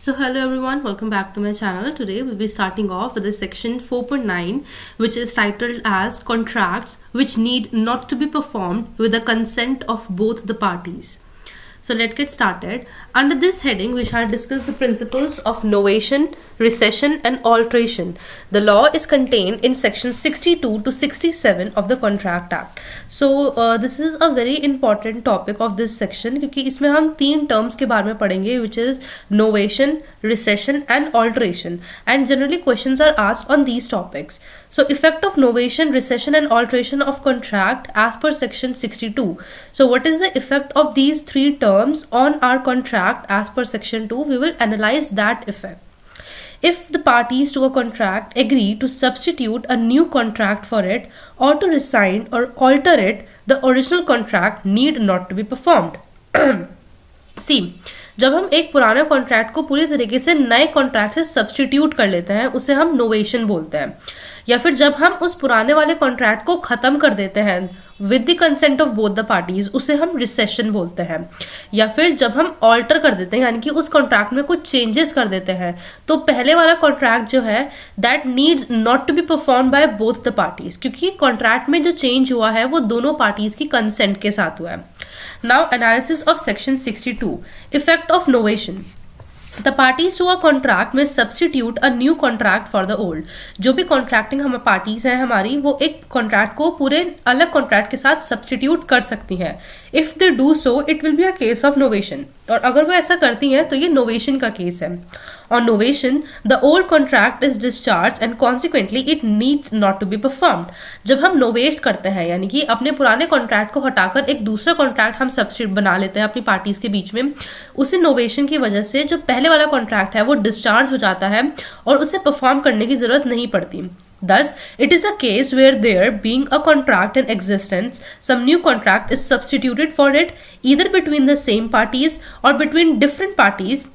So hello everyone, welcome back to my channel. Today we'll be starting off with the section 4.9, which is titled as contracts which need not to be performed with the consent of both the parties. So let's get started. Under this heading, we shall discuss the principles of novation, recession and alteration. The law is contained in section 62 to 67 of the Contract Act. So this is a very important topic of this section क्योंकि इसमें हम तीन terms के बारे में पढ़ेंगे, which is novation, recession and alteration. And generally questions are asked on these topics. So effect of novation, recession and alteration of contract as per section 62. So what is the effect of these three terms on our contract as per section 2? We will analyze that effect. If the parties to a contract agree to substitute a new contract for it or to rescind or alter it, the original contract need not to be performed. See, जब हम एक पुराने contract को पूरी तरीके से नए contract से सब्सटीट्यूट कर लेते हैं, उसे हम नोवेशन बोलते हैं. या फिर जब हम उस पुराने वाले कॉन्ट्रैक्ट को खत्म कर देते हैं with the consent of both the parties, उसे हम रिसेशन बोलते हैं. या फिर जब हम ऑल्टर कर देते हैं, यानी कि उस कॉन्ट्रैक्ट में कुछ चेंजेस कर देते हैं, तो पहले वाला कॉन्ट्रैक्ट जो है that needs not to be perform by both the parties, क्योंकि कॉन्ट्रैक्ट में जो चेंज हुआ है वो दोनों पार्टीज की कंसेंट के साथ हुआ है. Now analysis of section 62. Effect of novation. The parties to a contract में substitute a new contract for the old. जो भी contracting हम parties हैं हमारी, वो एक contract को पूरे अलग contract के साथ substitute कर सकती हैं. If they do so, it will be a case of novation. और अगर वो ऐसा करती हैं तो ये novation का केस है. On novation, the old contract is discharged and consequently it needs not to be performed. जब हम novate करते हैं, यानी कि अपने पुराने contract को हटाकर एक दूसरा contract हम substitute बना लेते हैं अपनी parties के बीच में, उसे novation की वजह से जो पहले वाला contract है वो discharge हो जाता है और उसे perform करने की जरूरत नहीं पड़ती. Thus, it is a case where there being a contract in existence, some new contract is substituted for it, either between the same parties or between different parties,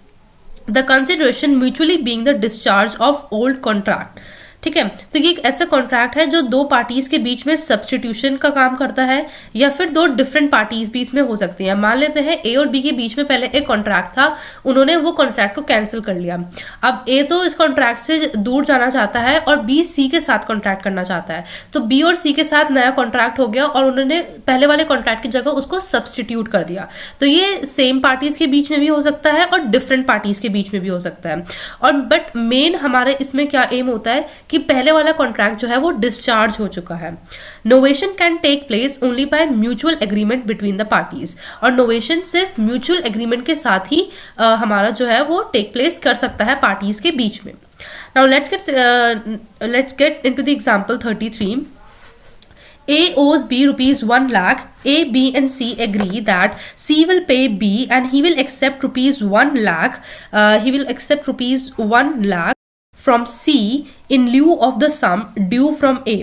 the consideration mutually being the discharge of old contract. ठीक है, तो ये एक ऐसा contract है जो दो parties के बीच में सब्सटीट्यूशन का काम करता है, या फिर दो डिफरेंट पार्टीज भी इसमें हो सकती हैं. मान लेते हैं ए और बी के बीच में पहले एक कॉन्ट्रैक्ट था, उन्होंने वो कॉन्ट्रैक्ट को कैंसिल कर लिया. अब ए तो इस कॉन्ट्रैक्ट से दूर जाना चाहता है और बी सी के साथ कॉन्ट्रैक्ट करना चाहता है, तो बी और सी के साथ नया कॉन्ट्रैक्ट हो गया और उन्होंने पहले वाले कॉन्ट्रैक्ट की जगह उसको सब्सटीट्यूट कर दिया. तो ये सेम पार्टीज के बीच में भी हो सकता है और डिफरेंट पार्टीज के बीच में भी हो सकता है. और बट मेन हमारे इसमें क्या एम होता है कि पहले वाला कॉन्ट्रैक्ट जो है वो डिस्चार्ज हो चुका है. Novation can take place only by mutual agreement between the parties, और नोवेशन सिर्फ म्यूचुअल एग्रीमेंट के साथ ही हमारा जो है वो टेक प्लेस कर सकता है पार्टीज के बीच में. Now let's get into the example 33. A owes B rupees 1 lakh. A, B and C agree that C will pay B and he will accept rupees 1 lakh. He will accept rupees 1 lakh from C in lieu of the sum due from A.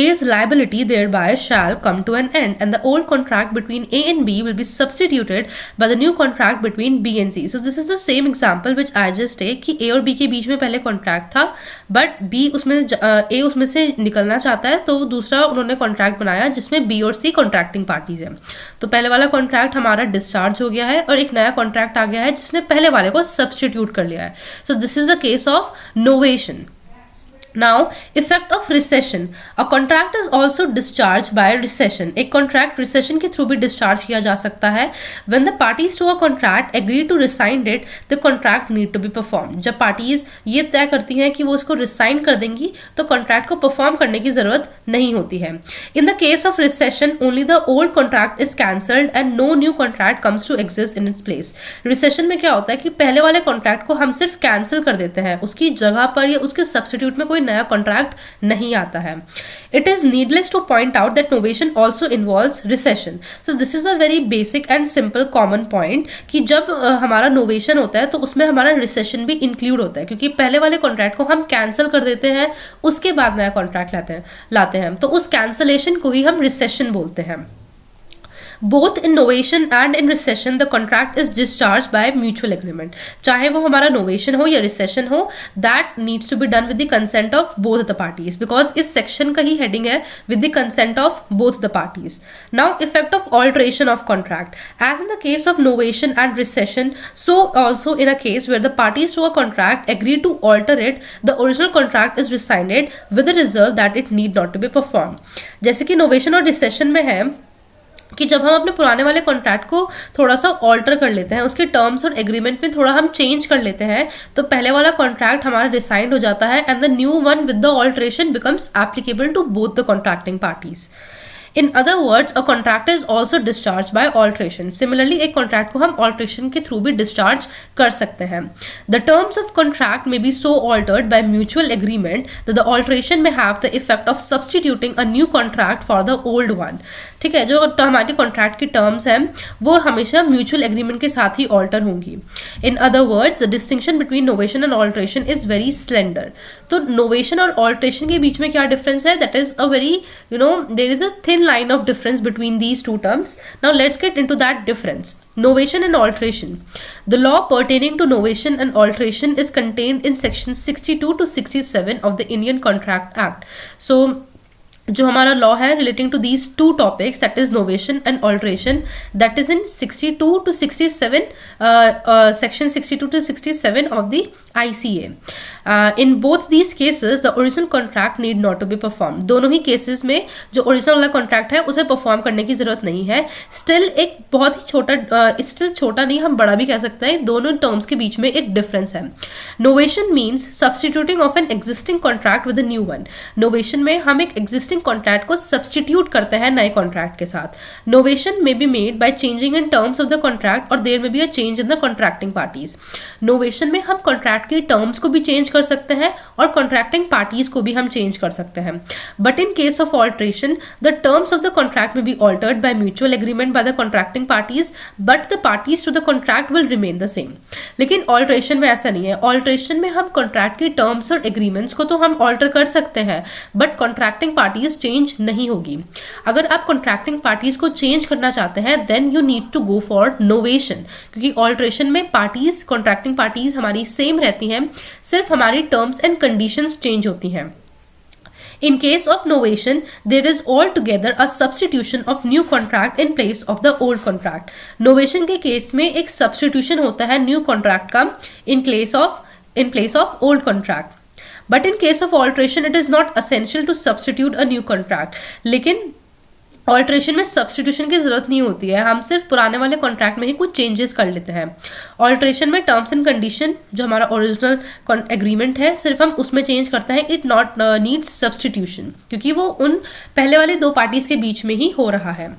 A's liability thereby shall come to an end, and the old contract between A and B will be substituted by the new contract between B and C. So this is the same example which I just take कि A और B के बीच में पहले contract था, but A उसमें से निकलना चाहता है, तो दूसरा उन्होंने contract बनाया जिसमें B और C contracting parties हैं. तो पहले वाला contract हमारा discharge हो गया है और एक नया contract आ गया है जिसने पहले वाले को substitute कर लिया है. So this is the case of novation. Now, effect of recession. A contract is also discharged by recession. एक contract recession के through भी discharge किया जा सकता है. When the parties to a contract agree to rescind it, the contract need to be performed. जब parties ये तय करती हैं कि वो इसको resign कर देंगी, तो contract को perform करने की जरूरत नहीं होती है. In the case of recession, only the old contract is cancelled and no new contract comes to exist in its place. Recession में क्या होता है कि पहले वाले contract को हम सिर्फ cancel कर देते हैं, उसकी जगह पर या उसके substitute में कोई नया कॉन्ट्रैक्ट नहीं आता है. It is needless two point out that novation also involves recession. So this is a very basic and simple common point कि जब हमारा नोवेशन होता है तो उसमें हमारा रिसेशन भी इंक्लूड होता है, क्योंकि पहले वाले कॉन्ट्रैक्ट को हम कैंसिल कर देते हैं, उसके बाद नया कॉन्ट्रैक्ट लाते हैं, तो उस कैंसिलेशन को ही हम रिसेशन बोलते हैं. Both in novation and in rescission the contract is discharge by mutual agreement. चाहे वो हमारा नोवेशन हो या रिसेशन हो, that needs to be done with the consent of both the parties, because इस सेक्शन का ही हेडिंग है with the consent of both the parties. Now effect of alteration of contract. As in the case of novation and rescission, so also in a case where the parties to a contract agree to alter it, the original contract is rescinded with the result that it need not to be performed. जैसे कि novation और recession में है कि जब हम अपने पुराने वाले कॉन्ट्रैक्ट को थोड़ा सा ऑल्टर कर लेते हैं, उसके टर्म्स और एग्रीमेंट में थोड़ा हम चेंज कर लेते हैं, तो पहले वाला कॉन्ट्रैक्ट हमारा रिसाइंड हो जाता है and the new one with the alteration becomes applicable to both the contracting parties. In other words, a contract is also discharged by alteration. Similarly, एक contract को हम alteration के through भी discharge कर सकते हैं. The terms of contract may be so altered by mutual agreement that the alteration may have the effect of substituting a new contract for the old one. ठीक है, जो हमारी कॉन्ट्रैक्ट की टर्म्स हैं वो हमेशा म्यूचुअल एग्रीमेंट के साथ ही ऑल्टर होंगी. In other words, the distinction between novation and alteration is very slender. तो नोवेशन और ऑल्ट्रेशन के बीच में क्या डिफरेंस है? That is a very there is a thin line of difference between these two terms. Now let's get into that difference. Novation and alteration. The law pertaining to novation and alteration is contained in sections 62 to 67 of the Indian Contract Act. So जो हमारा law है relating to these two topics, that is novation and alteration, that is in 62 to 67 section 62 to 67 of the ICA. In both these cases, the original contract need not to be performed. दोनों ही cases में जो original वाला contract है उसे perform करने की जरूरत नहीं है. स्टिल एक बहुत ही छोटा नहीं, हम बड़ा भी कह सकते हैं. दोनों टर्म्स के बीच में एक डिफरेंस है. Novation means substituting of an existing contract with a new one. Novation में हम एक एग्जिस्टिंग कॉन्ट्रैक्ट को सब्सटीट्यूट करते हैं नए कॉन्ट्रैक्ट के साथ. नोवेशन में be made by changing in terms of the contract और देयर में be a change in the contracting parties. Novation में हम कॉन्ट्रैक्ट की टर्म्स को भी चेंज कर सकते हैं और कॉन्ट्रैक्टिंग पार्टीज को भी हम चेंज कर सकते हैं. But in case of alteration, the terms of the contract में be altered by mutual agreement by the contracting parties, but the parties to the contract will remain the same. लेकिन alteration में ऐसा नहीं है. Alteration में हम contract की terms और एग्रीमेंट्स को तो हम ऑल्टर कर सकते हैं, बट कॉन्ट्रैक्टिंग पार्टीज चेंज नहीं होगी. अगर आप कॉन्ट्रैक्टिंग पार्टीज को चेंज करना चाहते हैं, then you need to go for novation, क्योंकि ऑल्ट्रेशन में पार्टीज, कॉन्ट्रैक्टिंग पार्टीज हमारी सेम रहती हैं, सिर्फ हमारी टर्म्स एंड कंडीशंस चेंज होती हैं. In case of novation, there is altogether a substitution of new contract in place of the old contract. Novation के केस में एक substitution होता है new contract का in place of old contract. But in case of alteration, it is not essential to substitute a new contract. लेकिन alteration में substitution की जरूरत नहीं होती है, हम सिर्फ पुराने वाले कॉन्ट्रैक्ट में ही कुछ चेंजेस कर लेते हैं. ऑल्ट्रेशन में टर्म्स एंड कंडीशन जो हमारा ओरिजिनल एग्रीमेंट है सिर्फ हम उसमें चेंज करते हैं. इट नॉट नीड्स सब्सटीट्यूशन, क्योंकि वो उन पहले वाली दो पार्टीज के बीच में ही हो रहा है.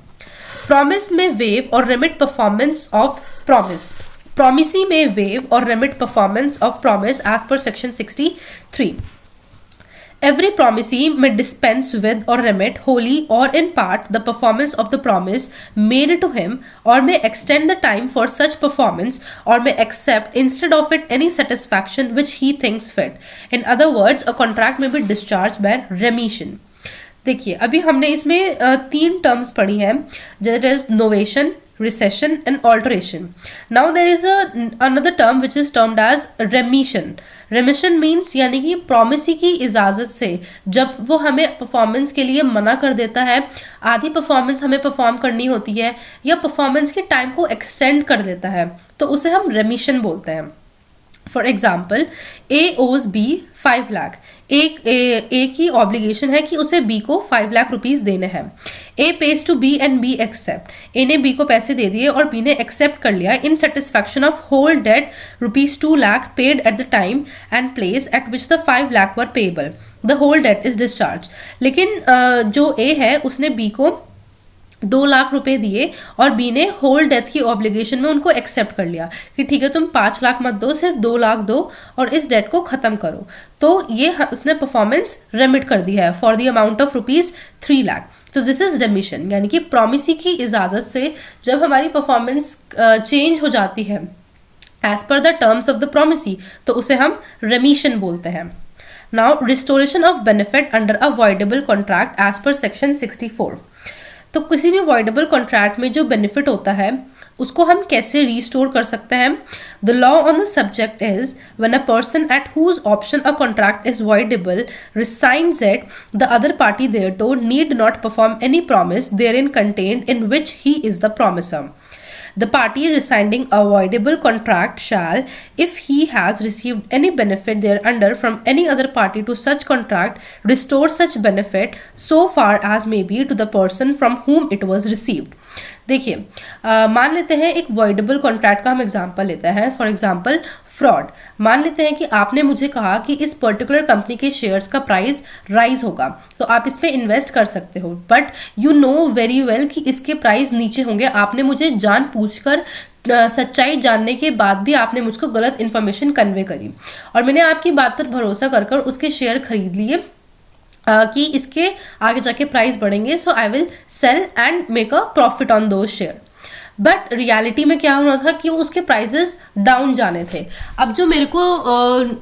Promise may waive or remit performance of promise. Promisee may waive or remit performance of promise as per section 63. Every promisee may dispense with or remit wholly or in part the performance of the promise made to him, or may extend the time for such performance, or may accept instead of it any satisfaction which he thinks fit. In other words, a contract may be discharged by remission. देखिए, अभी हमने इसमें 3 terms पढ़ी हैं, that is novation, recession and alteration. Now there is another term which is termed as remission. Remission means यानी कि promisee की इजाज़त से जब वो हमें परफॉर्मेंस के लिए मना कर देता है, आधी परफॉर्मेंस हमें परफॉर्म करनी होती है या परफॉर्मेंस के टाइम को एक्सटेंड कर देता है, तो उसे हम remission बोलते हैं. For example, A owes B 5 lakh. A की ऑब्लिगेशन है कि उसे B को 5 लाख रुपीज देने हैं. A pays to B and B accept. A ने B को पैसे दे दिए और B ने एक्सेप्ट कर लिया in satisfaction of whole debt ₹2 lakh paid at the time and place at which the 5 lakh were payable. The whole debt is discharge. लेकिन जो A है उसने B को 2 लाख रुपए दिए और बी ने होल डेथ की ऑब्लिगेशन में उनको एक्सेप्ट कर लिया कि ठीक है, तुम 5 लाख मत दो, सिर्फ 2 लाख दो और इस डेट को खत्म करो. तो ये उसने परफॉर्मेंस रेमिट कर दी है for the amount of ₹3 lakh. तो दिस इज रेमिशन, यानी कि प्रॉमिसी की इजाजत से जब हमारी परफॉर्मेंस चेंज हो जाती है as per the terms of the promisee, तो उसे हम रेमिशन बोलते हैं. Now restoration of benefit under a voidable contract as per section 64. तो किसी भी वॉइडेबल कॉन्ट्रैक्ट में जो बेनिफिट होता है उसको हम कैसे रीस्टोर कर सकते हैं? The law on the subject is when a person at whose option a contract is voidable resigns it, the other party thereto need not perform any promise therein contained in which he is the promiser. The party rescinding a voidable contract shall, if he has received any benefit thereunder from any other party to such contract, restore such benefit so far as may be to the person from whom it was received. देखिए, मान लेते हैं एक voidable contract का हम example लेते हैं. For example fraud. मान लेते हैं कि आपने मुझे कहा कि इस पर्टिकुलर कंपनी के शेयर्स का प्राइस राइज होगा, तो आप इसमें इन्वेस्ट कर सकते हो, but you know very well कि इसके प्राइस नीचे होंगे. आपने मुझे जान पूछकर सच्चाई जानने के बाद भी आपने मुझको गलत इन्फॉर्मेशन कन्वे करी और मैंने आपकी बात पर भरोसा कर कर उसके शेयर खरीद लिए कि इसके आगे जाके प्राइस बढ़ेंगे, so I will sell and make a profit on those share. But reality में क्या होना था कि उसके प्राइसेस डाउन जाने थे. अब जो मेरे को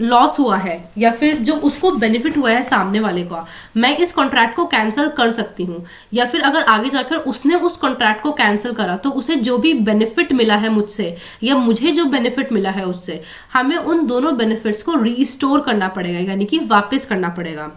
लॉस हुआ है या फिर जो उसको बेनिफिट हुआ है सामने वाले का, मैं इस कॉन्ट्रैक्ट को कैंसिल कर सकती हूँ, या फिर अगर आगे जाकर उसने उस कॉन्ट्रैक्ट को कैंसिल करा तो उसे जो भी बेनिफिट मिला है मुझसे या मुझे जो बेनिफिट मिला है उससे, हमें उन दोनों बेनिफिट्स को रीस्टोर करना पड़ेगा, यानी कि वापस करना पड़ेगा.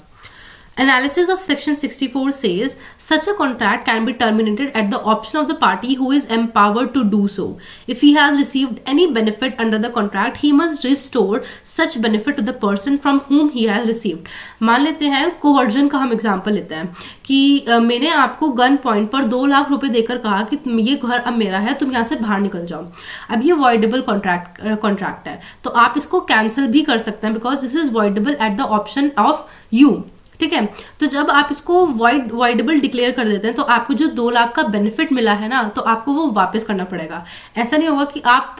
Analysis of section 64 says such a contract can be terminated at the option of the party who is empowered to do so. If he has received any benefit under the contract, he must restore such benefit to the person from whom he has received. मान लेते हैं coercion का हम example लेते हैं कि मैंने आपको गन पॉइंट पर 2 लाख रुपए देकर कहा कि ये घर अब मेरा है, तुम यहाँ से बाहर निकल जाओ. अब ये वॉइडेबल कॉन्ट्रैक्ट है, तो आप इसको कैंसिल भी कर सकते हैं because this is voidable eight the option of you. ठीक है, तो जब आप इसको वॉइडेबल डिक्लेयर कर देते हैं तो आपको जो 2 लाख का बेनिफिट मिला है ना, तो आपको वो वापस करना पड़ेगा. ऐसा नहीं होगा कि आप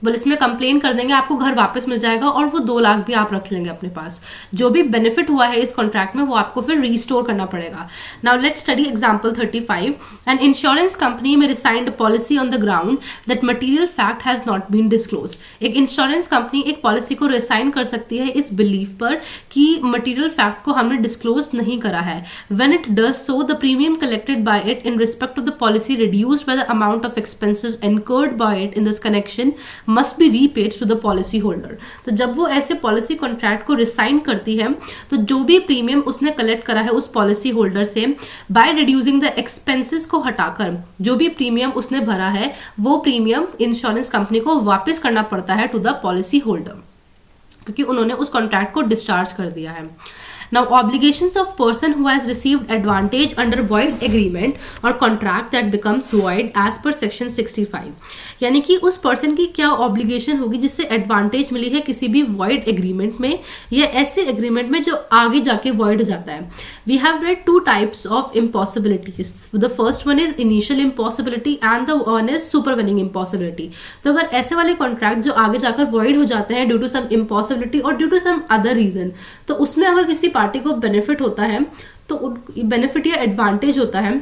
पुलिस में कंप्लेन कर देंगे, आपको घर वापस मिल जाएगा और वो 2 लाख भी आप रख लेंगे अपने पास. जो भी बेनिफिट हुआ है इस कॉन्ट्रैक्ट में वो आपको फिर रीस्टोर करना पड़ेगा. Now let's study example 35. An insurance company may rescind policy on the ground that material fact has not been disclosed. एक इंश्योरेंस कंपनी एक पॉलिसी को रिसाइन कर सकती है इस बिलीफ पर कि मटेरियल फैक्ट को हमने डिस्क्लोज नहीं करा है. When it does so, the premium collected by it in respect of the policy reduced by the amount of expenses incurred by it in this connection must be repaid to the policy holder. तो जब वो ऐसे policy contract को resign करती है तो जो भी प्रीमियम उसने कलेक्ट करा है उस पॉलिसी होल्डर से, बाय रिड्यूसिंग द एक्सपेंसेस को हटाकर जो भी प्रीमियम उसने भरा है वो प्रीमियम इंश्योरेंस कंपनी को वापस करना पड़ता है टू द पॉलिसी होल्डर, क्योंकि उन्होंने उस कॉन्ट्रैक्ट को डिस्चार्ज कर दिया है. Now, obligations of person who has received advantage under void agreement or contract that becomes void as per section 65. यानी कि उस पर्सन की क्या ऑब्लिगेशन होगी जिससे एडवांटेज मिली है किसी भी void agreement में या ऐसे agreement में जो आगे जाके void हो जाता है. We have read 2 types of impossibilities. The first one is initial impossibility and the one is supervening impossibility. तो अगर ऐसे वाले कॉन्ट्रैक्ट जो आगे जाकर void हो जाते हैं ड्यू टू सम impossibility और due to some other reason, तो उसमें अगर किसी पार्टी को बेनिफिट होता है तो बेनिफिट या एडवांटेज होता है,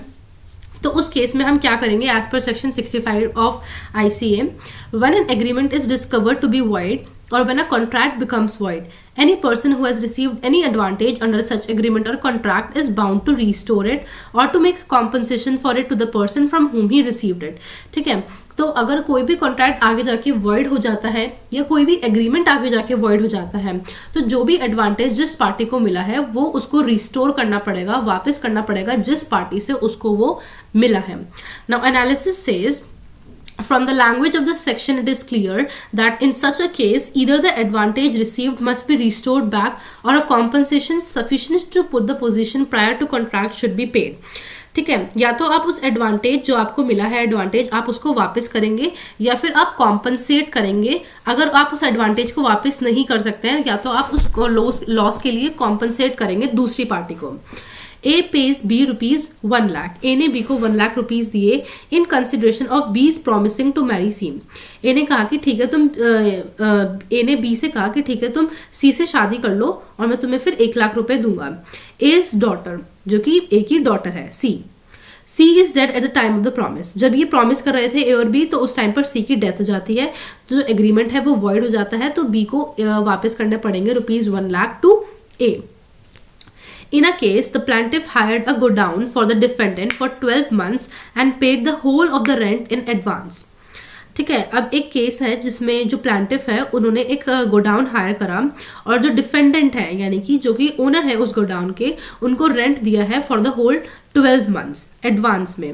तो उस केस में हम क्या करेंगे as per section 65 of ICA. When an agreement is discovered to be void or when a contract becomes void, any person who has received any advantage under such agreement or contract is bound to restore it or to make compensation for it to the person from whom he received it. ठीक है, तो अगर कोई भी contract आगे जाके void हो जाता है या कोई भी एग्रीमेंट आगे जाके void हो जाता है, तो जो भी एडवांटेज जिस पार्टी को मिला है वो उसको रिस्टोर करना पड़ेगा, वापस करना पड़ेगा जिस पार्टी से उसको वो मिला है. Now analysis says, from the language of this section it is clear that in such a case either the advantage received must be restored back or a compensation sufficient to put the position prior to contract should be paid. ठीक है, या तो आप उस advantage जो आपको मिला है एडवांटेज आप उसको वापस करेंगे या फिर आप कॉम्पनसेट करेंगे. अगर आप उस एडवांटेज को वापस नहीं कर सकते हैं या तो आप उसको लॉस के लिए कॉम्पनसेट करेंगे दूसरी पार्टी को. A pays B ₹1 lakh. A ने B को 1 लाख रुपीज दिए in consideration of B is promising to marry C. A ने कहा कि ठीक है तुम A ने B से कहा कि ठीक है तुम C से शादी कर लो और मैं तुम्हें फिर 1 लाख रुपए दूंगा. A's daughter, जो कि A की डॉटर है C is dead at the time of the promise. जब ये प्रॉमिस कर रहे थे A और B तो उस टाइम पर C की डेथ हो जाती है, तो जो एग्रीमेंट है वो void हो जाता है, तो B को वापस करने पड़ेंगे ₹1 lakh to A. In a case, the plaintiff hired a godown for the defendant for 12 months and paid the whole of the rent in advance. ठीक है, अब एक केस है जिसमें जो प्लांटिफ है उन्होंने एक गोडाउन हायर करा और जो डिफेंडेंट है यानी कि जो कि ओनर है उस गोडाउन के, उनको रेंट दिया है for the whole 12 months advance में.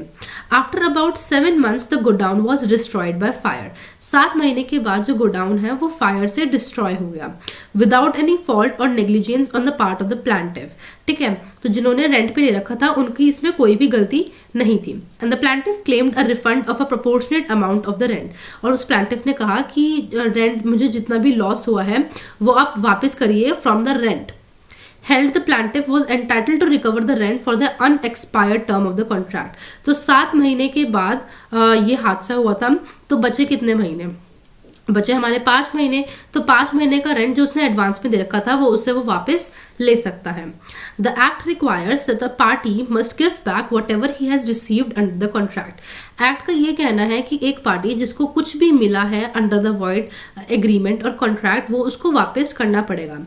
After about 7 months the godown was destroyed by fire. 7 महीने के बाद जो गोडाउन है वो फायर से डिस्ट्रॉय हो गया विदाउट एनी फॉल्ट और negligence on the part of the plaintiff. ठीक है, तो जिन्होंने रेंट पे ले रखा था उनकी इसमें कोई भी गलती नहीं थी. And the plaintiff claimed a refund of a proportionate amount of the rent. और उस प्लांटिफ ने कहा कि रेंट मुझे जितना भी लॉस हुआ है वो आप वापस करिए from the rent. Held the plaintiff was entitled to recover the rent for the unexpired term of the contract. तो 7 महीने के बाद ये हादसा हुआ था, तो बचे कितने महीने? बचे हमारे 5 महीने. तो 5 महीने का रेंट जो उसने एडवांस में दे रखा था वो उससे वो वापस ले सकता है. The act requires that the party must give back what ever he has received under the contract. Act का ये कहना है कि एक पार्टी जिसको कुछ भी मिला है अंडर द वॉइड एग्रीमेंट और कॉन्ट्रैक्ट वो उसको वापस करना पड़ेगा.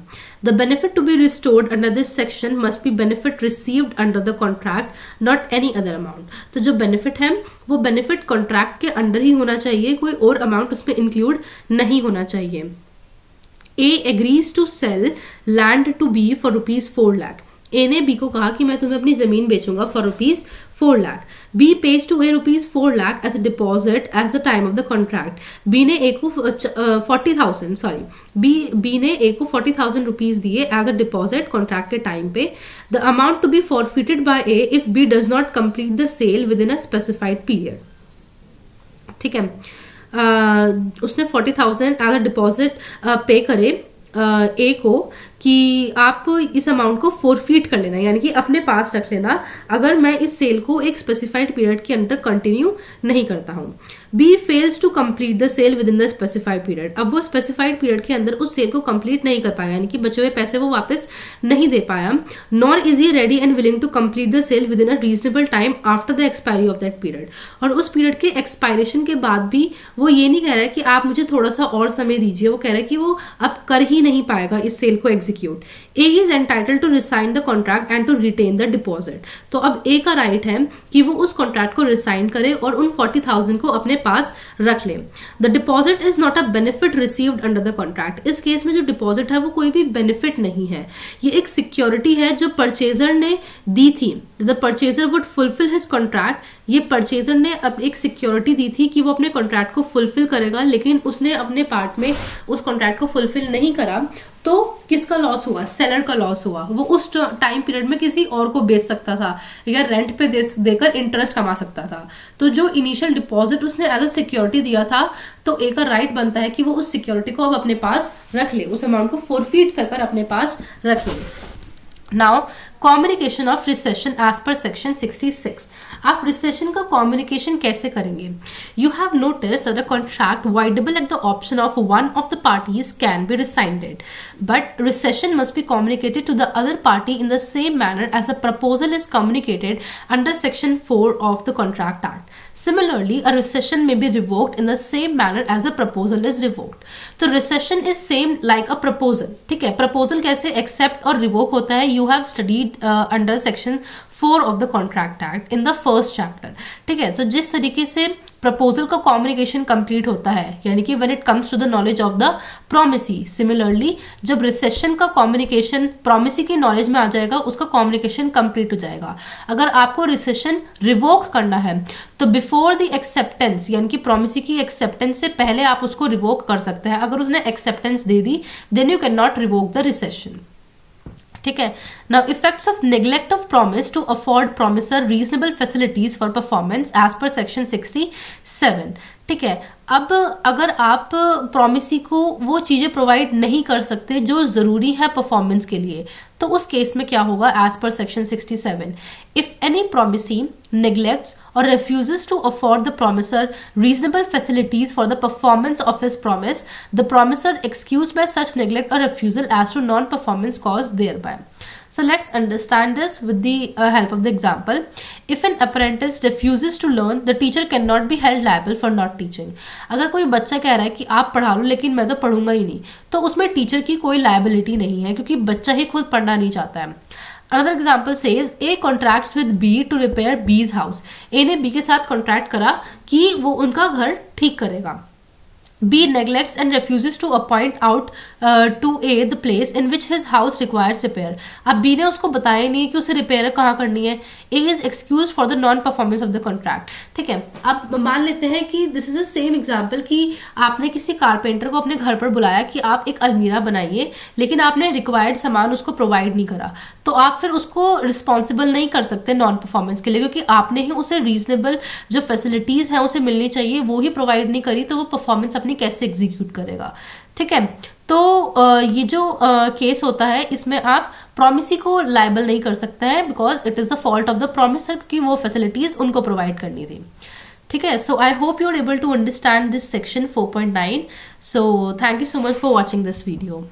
The benefit to be restored under this section must be benefit received under the contract, not any other amount. तो जो benefit है वो benefit contract के अंडर ही होना चाहिए, कोई और amount उसमें include नहीं होना चाहिए. A agrees to sell land to B for ₹4 lakh. ए ने बी को कहा कि मैं तुम्हें अपनी जमीन बेचूंगा for ₹4 lakh. B pays to A ₹4 lakh as a deposit as the time of the contract. B ने ए को 40,000 सॉरी बी ने ए को 40,000 रुपीज दिए एज अ डिपॉजिट कॉन्ट्रैक्ट के टाइम पे. The amount to be forfeited by A if B does not complete the sale within a specified period. ठीक है, उसने 40,000 एज अ डिपॉजिट पे करे ए को कि आप इस अमाउंट को फोरफीट कर लेना, यानी कि अपने पास रख लेना अगर मैं इस सेल को एक स्पेसिफाइड पीरियड के अंदर कंटिन्यू नहीं करता हूँ. B fails to complete the sale within the specified period. अब वो स्पेसिफाइड पीरियड के अंदर उस सेल को कंप्लीट नहीं कर पाया, यानी कि बचे हुए पैसे वो वापस नहीं दे पाया. Nor is he ready and willing to complete the sale within a reasonable time after the expiry of that period. और उस पीरियड के एक्सपायरेशन के बाद भी वो ये नहीं कह रहा है कि आप मुझे थोड़ा सा और समय दीजिए, वो कह रहा है कि वो अब कर ही नहीं पाएगा इस सेल को execute. A is entitled to resign the contract and to retain the deposit. तो अब A का राइट है कि वो उस कॉन्ट्रैक्ट को रिसाइन करे और उन 40,000 को अपने पास रख ले. The deposit is not a benefit received under the contract. इस केस में जो डिपॉजिट है वो कोई भी बेनिफिट नहीं है, ये एक सिक्योरिटी है जो परचेजर ने दी थी. The purchaser would fulfil his contract. ये परचेजर ने अब एक सिक्योरिटी दी थी कि वो अपने कॉन्ट्रैक्ट को फुलफिल करेगा, लेकिन उसने अपने पार्ट में उस कॉन्ट्रैक्ट को फुलफिल नहीं करा. तो किसका लॉस हुआ? सेलर का लॉस हुआ. वो उस टाइम पीरियड में किसी और को बेच सकता था या रेंट पे देकर इंटरेस्ट कमा सकता था. तो जो इनिशियल डिपॉजिट उसने एज अ सिक्योरिटी दिया था, तो एक का राइट बनता है कि वो उस सिक्योरिटी को अब अपने पास रख ले, उस अमाउंट को फोरफीट कर अपने पास रख ले. Now communication of rescission as per section 66. आप रिसेशन का कम्युनिकेशन कैसे करेंगे? You have notice that a contract voidable at the option of one of the parties can be rescinded, but rescission must be communicated to the other party in the same manner as a proposal is communicated under section 4 of the contract act. Similarly, a recession may be revoked in the same manner as a proposal is revoked. तो recession is same like a proposal. ठीक है, proposal कैसे accept और revoke होता है? You have studied under section 4 of the Contract Act in the first chapter. ठीक है, तो जिस तरीके से प्रपोजल का कम्युनिकेशन कंप्लीट होता है, यानी कि when it comes to the knowledge of the promisee. Similarly जब रिसेशन का कम्युनिकेशन प्रोमिसी की नॉलेज में आ जाएगा, उसका कम्युनिकेशन कंप्लीट हो जाएगा. अगर आपको रिसेशन रिवोक करना है तो बिफोर द एक्सेप्टेंस, यानी कि प्रोमिसी की एक्सेप्टेंस से पहले आप उसको रिवोक कर सकते हैं. अगर उसने एक्सेप्टेंस दे दी then you can not revoke the rescission. ठीक है. Now effects of neglect of promise to afford promisor reasonable facilities for performance as per section 67. ठीक है, अब अगर आप प्रॉमिसी को वो चीज़ें प्रोवाइड नहीं कर सकते जो ज़रूरी है परफॉर्मेंस के लिए, तो उस केस में क्या होगा? As per section 67, if any promisee neglects or refuses to afford the promiser reasonable facilities for the performance of his promise, the promiser excused by such neglect or refusal as to non-performance caused thereby. So let's understand this with the help of the example. If an apprentice refuses to learn, the teacher cannot be held liable for not teaching. अगर कोई बच्चा कह रहा है कि आप पढ़ा लो लेकिन मैं तो पढ़ूंगा ही नहीं, तो उसमें टीचर की कोई लायबिलिटी नहीं है क्योंकि बच्चा ही खुद पढ़ना नहीं चाहता है. Another example says A contracts with B to repair B's house. A ने बी के साथ कॉन्ट्रैक्ट करा कि वो उनका घर ठीक करेगा। B neglects and refuses to point out to A the place in which his house requires repair. अब B ने उसको बताया नहीं कि उसे रिपेयर कहाँ करनी है। A is excused for the non-performance of the contract. ठीक है, अब मान लेते हैं कि this is the same example कि आपने किसी कारपेंटर को अपने घर पर बुलाया कि आप एक अलमीरा बनाइए, लेकिन आपने रिक्वायर्ड सामान उसको प्रोवाइड नहीं करा, तो आप फिर उसको रिस्पॉन्सिबल नहीं कर सकते नॉन परफॉर्मेंस के लिए, क्योंकि आपने ही उसे रीजनेबल जो फैसिलिटीज़ हैं उसे मिलनी चाहिए वो ही प्रोवाइड नहीं करी, तो वो परफॉर्मेंस अपनी कैसे एग्जीक्यूट करेगा। ठीक है, तो ये जो केस होता है इसमें आप प्रॉमिसी को लायबल नहीं कर सकते हैं, because it is the fault of the promisor कि वो फैसिलिटीज़ उनको प्रोवाइड करनी थी। ठीक है, so I hope you are able to understand this section 4.9. So thank you so much for watching this video.